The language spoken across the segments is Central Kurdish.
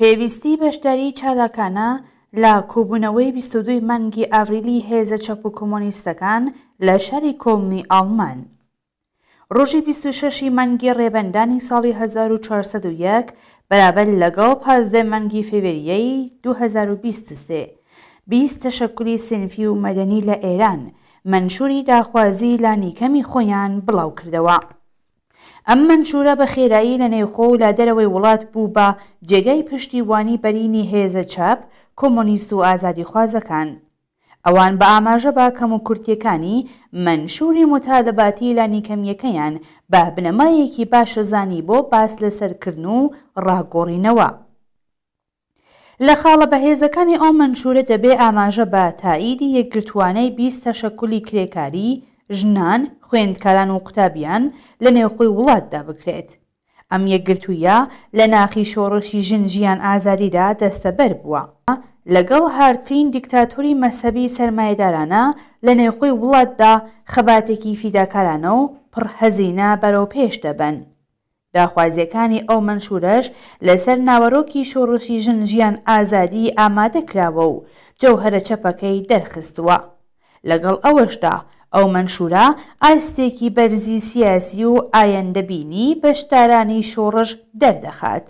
پێویستی بەشداری چالاکانە لە کۆبوونەوەی 22 مانگی ئاڤریلی هێزە چەپ و کۆمۆنیستەکان لە شاری کۆڵنی ئاڵمان. ڕۆژی 26 مانگی ڕێبەندانی ساڵی 1401 بەرابەر لەگەڵ 15 مانگی فێڤریەی 2023 20 تەشەکولی سینفی و مەدەنی لە ئێران منشوری داخوازی لە نیکەمی خۆیان بڵاو کردەوە. ئەم منشورە بە خێرایی لە نێوخۆ و لە دەرەوەی وڵات بوو بە جێگای پشتیوانی بەرینی هێزە چەپ، کۆمۆنیست و ئازادیخوازەکان. ئەوان بە ئاماژە بە کەم و کورتیەکانی منشوری متالباتی لە نیکەمیەکەیان بە بنەمایەکی باشەزانی بۆ باس لەسەرکردن و ڕاگۆڕینەوە. لە خاڵە بەهێزەکانی ئەو منشورە دەبێ ئاماژە بە تاییدی یەکگرتوانەی 20 تەشەکولی کرێکاری، ژنان، خوێندکاران و قوتابیان لە نێوخۆی وڵاتدا بکرێت. ئەم یەکگرتوویە لە ناخی شۆڕشی ژن-ژیان ئازادیدا دەستەبەر بووە لەگەڵ هارچین دیکتاتۆری مەسەبی سەرمایەدارانە لە نێوخۆی وڵاتدا خەباتێکی فیداکارانە و پڕهەزینە بەرەو پێش دەبن. داخوازیەکانی ئەو منشورەش لەسەر ناوەڕۆکی شۆڕشی ژن-ژیان ئازادی ئامادە کراوە و جەوهرە چەپەکەی دەرخستووە. لەگەڵ ئەوەشدا ئەو منشورە ئاستێکی بەرزی سیاسی و ئایندەبینی بەشدارانی شۆڕش دەردەخات.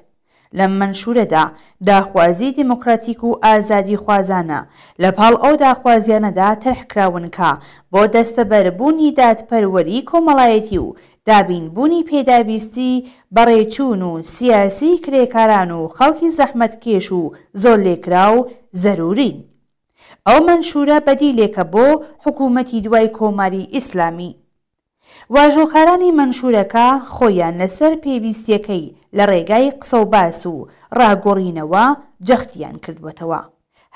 لەم منشورەدا داخوازی دیموکراتیک و ئازادی خوازانە لە پاڵ ئەو داخوازیانەدا تەرحکراون کە بۆ دەستەبەربوونی دادپەروەری کۆمەڵایەتی و دابینبوونی پێداویستی بەڕێچوون و سیاسی کرێکاران و خەڵکی زەحمەتکێش و زۆر لێکراو زەرورین. ئەو منشورە بەدیلێکە بۆ حکوومەتی دوای کۆماری ئیسلامی. واژۆکارانی منشورەکە خۆیان لەسەر پێویستیەکەی لە ڕێگای قسە و باس و ڕاگۆڕینەوە جەختیان کردوێتەوە.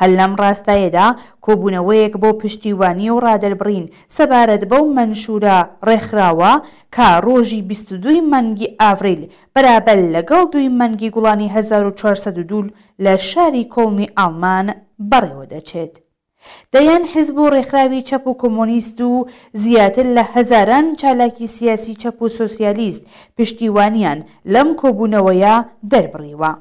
هەر لەم ڕاستایەدا کۆبوونەوەیەک بۆ پشتیوانی و ڕادەربڕین سەبارەت بەو منشورە ڕێکخراوە کە ڕۆژی 22 مانگی ئاڤریل بەرابەر لەگەڵ 2 مانگی گوڵانی 1402 لە شاری کۆڵنی ئاڵمان بەڕێوە دەچێت. دەیان حیزب و ڕێکخراوی چەپ و کۆمۆنیست و زیاتر لە هەزاران چالاکی سیاسی چەپ و سۆسیالیست پشتیوانیان لەم کۆبوونەوەیە دەربڕیوە.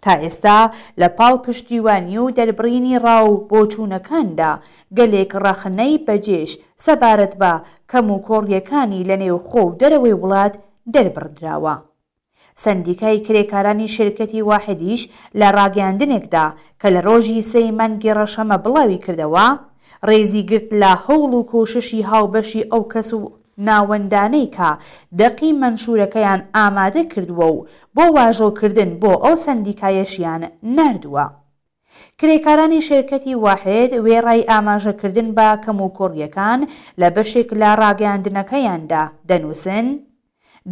تا ئێستا لە پاڵ پشتیوانی و دەربڕینی ڕاو بۆچوونەکاندا گەلێک ڕەخنەی بەجێش سەبارەت بە کەم و کۆڕیەکانی لە نێوخۆ و دەرەوەی وڵات دەربڕدراوە. سندیکای کرێکارانی شرکەتی واحدیش لە ڕاگەاندنێکدا کە لە ڕۆژی 3 مانگی ڕەشەمە بڵاوی کردەوە، ڕێزی گرت لە هەوڵ و کۆششی هاوبەشی ئەو کەس و ناوەندانەی کە دەقی منشورەکەیان ئامادە کردووە و بۆ واژۆکردن بۆ ئەو سندیکایەشیان نردووە. کرێکارانی شرکەتی واحد وێڕای ئاماژەکردن بە کەم و کۆڕیەکان لە بەشێک لە ڕاگەاندنەکەیاندا دەنووسن: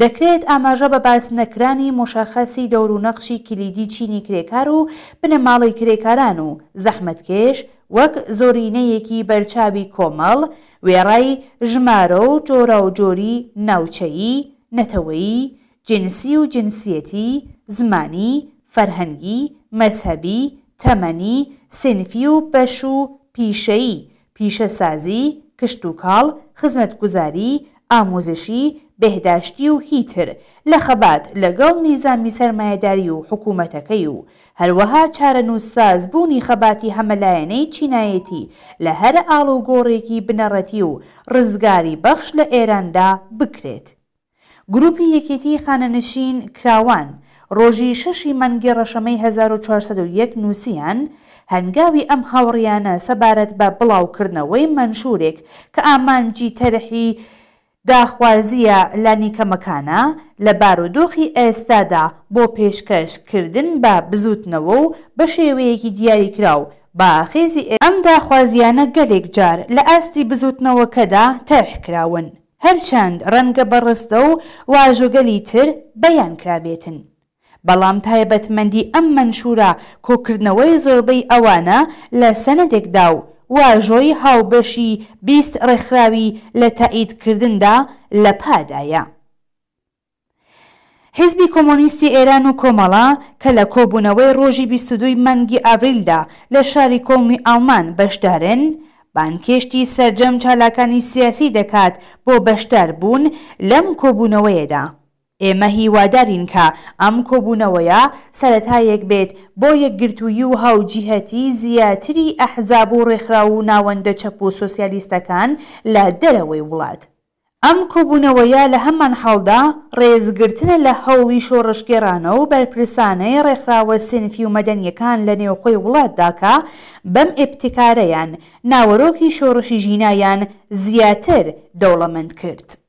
دەکرێت ئاماژە بە باسنەکرانی مشەخەسی دەور و نەخشی کلیدی چینی کرێکار و بنەماڵی کرێکاران و زەحمەتکێش وەک زۆرینەیەکی بەرچاوی کۆمەڵ، وێڕای ژمارە و جۆرە و جۆری ناوچەیی، نەتەوەیی، جنسی و جنسیەتی، زمانی، فەرهەنگی، مەزهەبی، تەمەنی، سینفی و بەش و پیشەیی، پیشەسازی، کشتوکاڵ، خزمەتگوزاری، ئامۆزشی، بەهداشتی و هیتر لە خەبات لەگەڵ نیزامی سەرمایەداری و حکوومەتەکەی و هەروەها چارەنووسساز بوونی خەباتی هەمەلایەنەی چینایەتی لە هەر ئاڵوگۆڕێکی بنەڕەتی و ڕزگاری بەخش لە ئێراندا بکرێت. گروپی یەکێتی خانەنشین کراوان ڕۆژی 6 مانگی ڕەشەمەی 1401 نووسیان هەنگاوی ئەم هاوڕیانە سەبارەت بە بڵاوکردنەوەی منشورێک کە ئامانجی تەرحی داخوازیە لە نیکەمەکانە لە بارودۆخی ئێستادا بۆ پێشکەشکردن بە بزوتنەوە و بە شێوەیەکی دیاریکراو باخێزی ئەم داخوازیانە گەلێک جار لە ئاستی بزوتنەوەکەدا تەرحکراون، هەرچەند ڕەنگە بەڕستە و واژۆگەلی تر بەیان کرابێتن. بەڵام تایبەتمەندی ئەم منشورە کۆکردنەوەی زۆربەی ئەوانە لە سەنەدێکدا و واژۆی هاوبەشی 20 ڕێکخراوی لە تاییدکردندا لە پادایە. حیزبی کۆمۆنیستی ئێران و کۆمەڵە کە لە کۆبوونەوەی ڕۆژی 22 مانگی ئاڤریلدا لە شاری کۆڵنی ئاڵمان بەشدارن، بانکێشتی سەرجەم چالاکانی سیاسی دەکات بۆ بەشدار بوون لەم کۆبوونەوەیەدا. ئێمە هیوادارین کە ئەم کۆبوونەوەیە سەرەتایەک بێت بۆ یەکگرتووی و هاوجیهەتی زیاتری ئەحزاب و ڕێکخراو و ناوەندە چەپ و سۆسیالیستەکان لە دەرەوەی وڵات. ئەم کۆبوونەوەیە لە هەمان حاڵدا ڕێزگرتنە لە هەوڵی شۆڕشگێڕانە و بەرپرسانەی ڕێکخراوە سینفی و مەدەنیەکان لە نێوخۆی وڵاتداکە بەم ئێبتکارەیان ناوەرۆکی شۆڕشی ژینایان زیاتر دەوڵەمەند کرد.